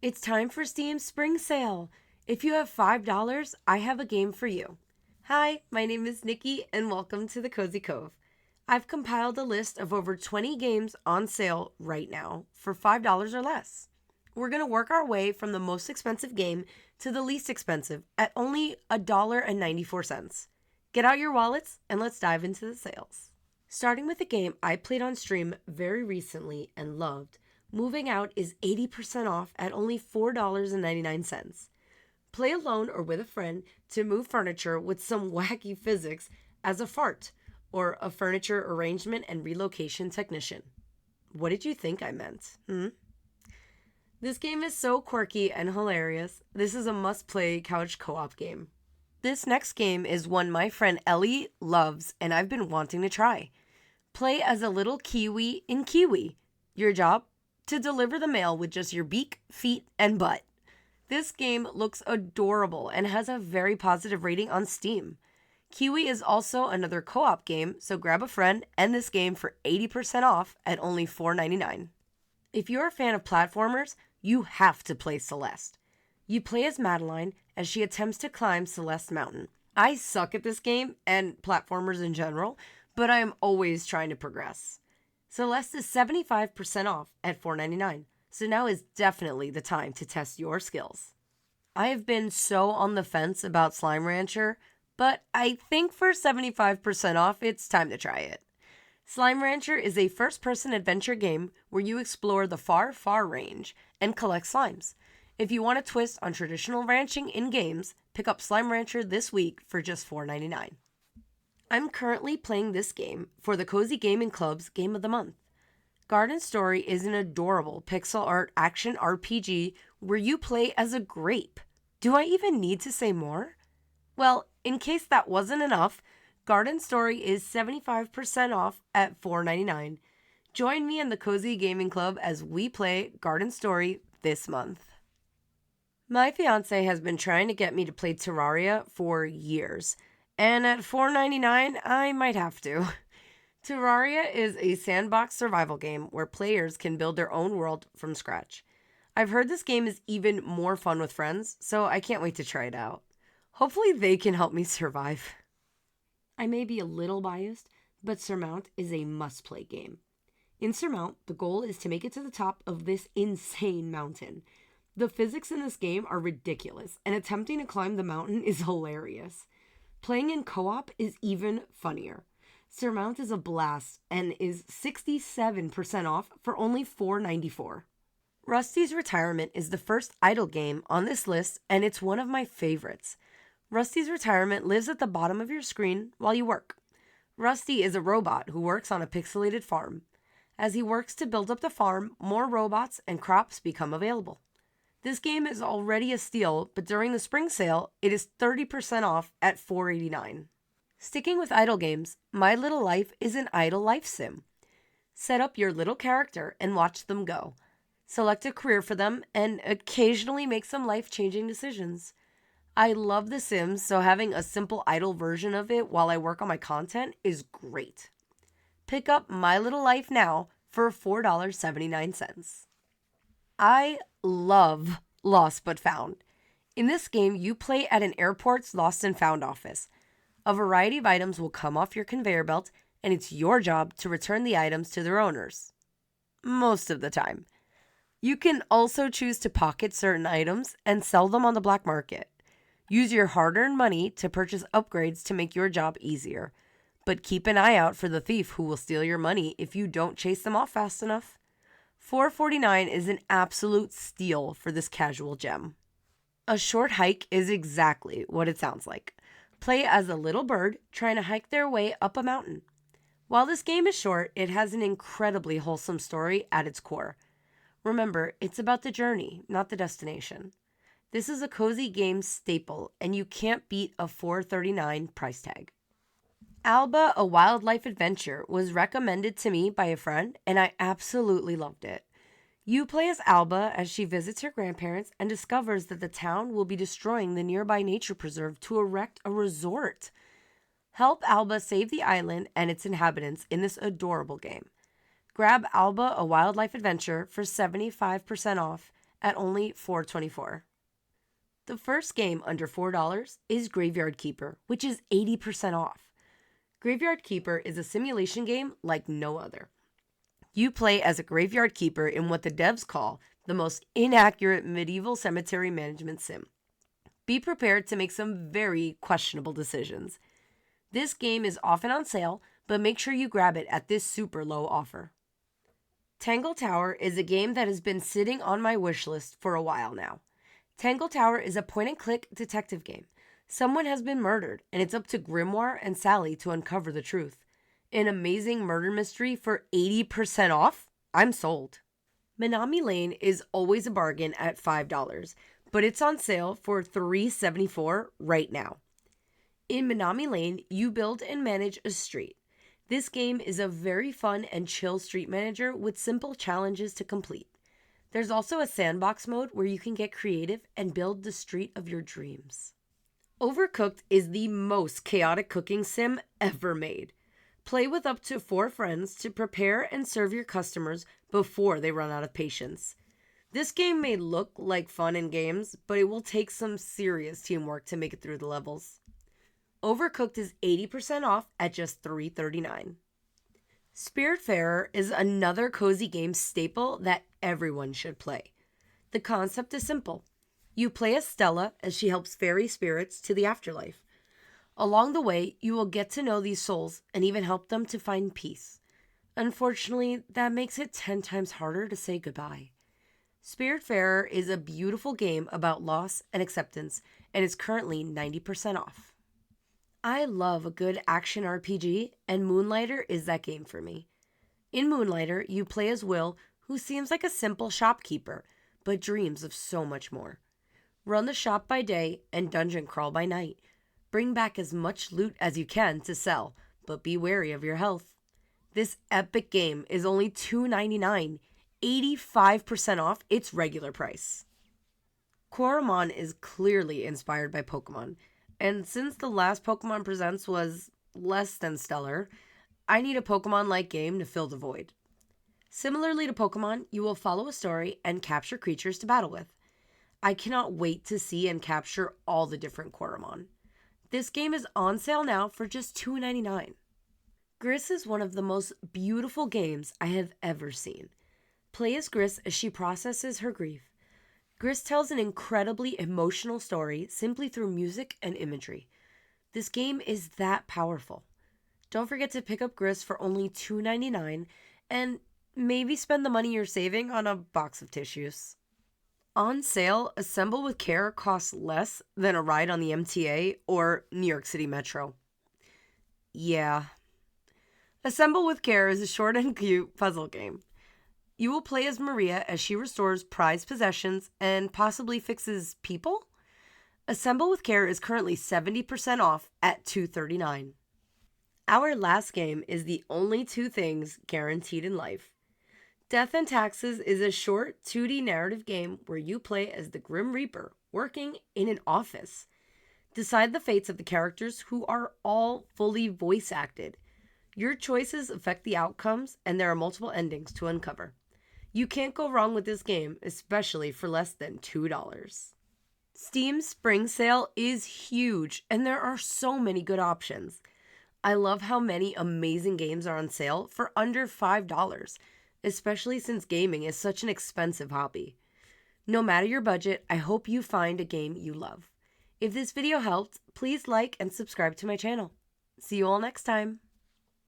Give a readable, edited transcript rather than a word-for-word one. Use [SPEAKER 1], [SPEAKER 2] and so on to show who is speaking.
[SPEAKER 1] It's time for Steam's spring sale. If you have $5, I have a game for you. Hi, my name is Nikki and welcome to the Cozy Cove. I've compiled a list of over 20 games on sale right now for $5 or less. We're going to work our way from the most expensive game to the least expensive at only $1.94. Get out your wallets and let's dive into the sales. Starting with a game I played on stream very recently and loved, Moving Out is 80% off at only $4.99. Play alone or with a friend to move furniture with some wacky physics as a fart or a furniture arrangement and relocation technician. What did you think I meant? This game is so quirky and hilarious. This is a must-play couch co-op game. This next game is one my friend Ellie loves and I've been wanting to try. Play as a little kiwi in Kiwi. Your job? To deliver the mail with just your beak, feet, and butt. This game looks adorable and has a very positive rating on Steam. Kiwi is also another co-op game, so grab a friend and this game for 80% off at only $4.99. If you're a fan of platformers, you have to play Celeste. You play as Madeline as she attempts to climb Celeste Mountain. I suck at this game and platformers in general, but I am always trying to progress. Celeste is 75% off at $4.99, so now is definitely the time to test your skills. I have been so on the fence about Slime Rancher, but I think for 75% off, it's time to try it. Slime Rancher is a first-person adventure game where you explore the far, far range and collect slimes. If you want a twist on traditional ranching in games, pick up Slime Rancher this week for just $4.99. I'm currently playing this game for the Cozy Gaming Club's Game of the Month. Garden Story is an adorable pixel art action RPG where you play as a grape. Do I even need to say more? Well, in case that wasn't enough, Garden Story is 75% off at $4.99. Join me in the Cozy Gaming Club as we play Garden Story this month. My fiance has been trying to get me to play Terraria for years, and at $4.99, I might have to. Terraria is a sandbox survival game where players can build their own world from scratch. I've heard this game is even more fun with friends, so I can't wait to try it out. Hopefully they can help me survive. I may be a little biased, but Surmount is a must-play game. In Surmount, the goal is to make it to the top of this insane mountain. The physics in this game are ridiculous, and attempting to climb the mountain is hilarious. Playing in co-op is even funnier. Surmount is a blast and is 67% off for only $4.94. Rusty's Retirement is the first idle game on this list, and it's one of my favorites. Rusty's Retirement lives at the bottom of your screen while you work. Rusty is a robot who works on a pixelated farm. As he works to build up the farm, more robots and crops become available. This game is already a steal, but during the spring sale, it is 30% off at $4.89. Sticking with idle games, My Little Life is an idle life sim. Set up your little character and watch them go. Select a career for them and occasionally make some life-changing decisions. I love The Sims, so having a simple idle version of it while I work on my content is great. Pick up My Little Life now for $4.79. I love Lost But Found. In this game, you play at an airport's lost and found office. A variety of items will come off your conveyor belt, and it's your job to return the items to their owners. Most of the time. You can also choose to pocket certain items and sell them on the black market. Use your hard-earned money to purchase upgrades to make your job easier. But keep an eye out for the thief who will steal your money if you don't chase them off fast enough. $4.49 is an absolute steal for this casual gem. A short hike is exactly what it sounds like. Play as a little bird trying to hike their way up a mountain. While this game is short, it has an incredibly wholesome story at its core. Remember, it's about the journey, not the destination. This is a Cozy Games staple, and you can't beat a $4.39 price tag. Alba, a Wildlife Adventure, was recommended to me by a friend, and I absolutely loved it. You play as Alba as she visits her grandparents and discovers that the town will be destroying the nearby nature preserve to erect a resort. Help Alba save the island and its inhabitants in this adorable game. Grab Alba, a Wildlife Adventure for 75% off at only $4.24. The first game under $4 is Graveyard Keeper, which is 80% off. Graveyard Keeper is a simulation game like no other. You play as a graveyard keeper in what the devs call the most inaccurate medieval cemetery management sim. Be prepared to make some very questionable decisions. This game is often on sale, but make sure you grab it at this super low offer. Tangle Tower is a game that has been sitting on my wish list for a while now. Tangle Tower is a point-and-click detective game. Someone has been murdered, and it's up to Grimoire and Sally to uncover the truth. An amazing murder mystery for 80% off? I'm sold. Minami Lane is always a bargain at $5, but it's on sale for $3.74 right now. In Minami Lane, you build and manage a street. This game is a very fun and chill street manager with simple challenges to complete. There's also a sandbox mode where you can get creative and build the street of your dreams. Overcooked is the most chaotic cooking sim ever made. Play with up to 4 friends to prepare and serve your customers before they run out of patience. This game may look like fun in games, but it will take some serious teamwork to make it through the levels. Overcooked is 80% off at just $3.39. Spiritfarer is another cozy game staple that everyone should play. The concept is simple. You play as Stella as she helps fairy spirits to the afterlife. Along the way, you will get to know these souls and even help them to find peace. Unfortunately, that makes it 10 times harder to say goodbye. Spiritfarer is a beautiful game about loss and acceptance and is currently 90% off. I love a good action RPG, and Moonlighter is that game for me. In Moonlighter, you play as Will, who seems like a simple shopkeeper, but dreams of so much more. Run the shop by day and dungeon crawl by night. Bring back as much loot as you can to sell, but be wary of your health. This epic game is only $2.99, 85% off its regular price. Coromon is clearly inspired by Pokemon, and since the last Pokemon Presents was less than stellar, I need a Pokemon-like game to fill the void. Similarly to Pokemon, you will follow a story and capture creatures to battle with. I cannot wait to see and capture all the different Coromon. This game is on sale now for just $2.99. Gris is one of the most beautiful games I have ever seen. Play as Gris as she processes her grief. Gris tells an incredibly emotional story simply through music and imagery. This game is that powerful. Don't forget to pick up Gris for only $2.99 and maybe spend the money you're saving on a box of tissues. On sale, Assemble with Care costs less than a ride on the MTA or New York City Metro. Yeah. Assemble with Care is a short and cute puzzle game. You will play as Maria as she restores prized possessions and possibly fixes people. Assemble with Care is currently 70% off at $2.39. Our last game is the only 2 things guaranteed in life. Death and Taxes is a short 2D narrative game where you play as the Grim Reaper working in an office. Decide the fates of the characters who are all fully voice acted. Your choices affect the outcomes, and there are multiple endings to uncover. You can't go wrong with this game, especially for less than $2. Steam's spring sale is huge, and there are so many good options. I love how many amazing games are on sale for under $5, especially since gaming is such an expensive hobby. No matter your budget, I hope you find a game you love. If this video helped, please like and subscribe to my channel. See you all next time.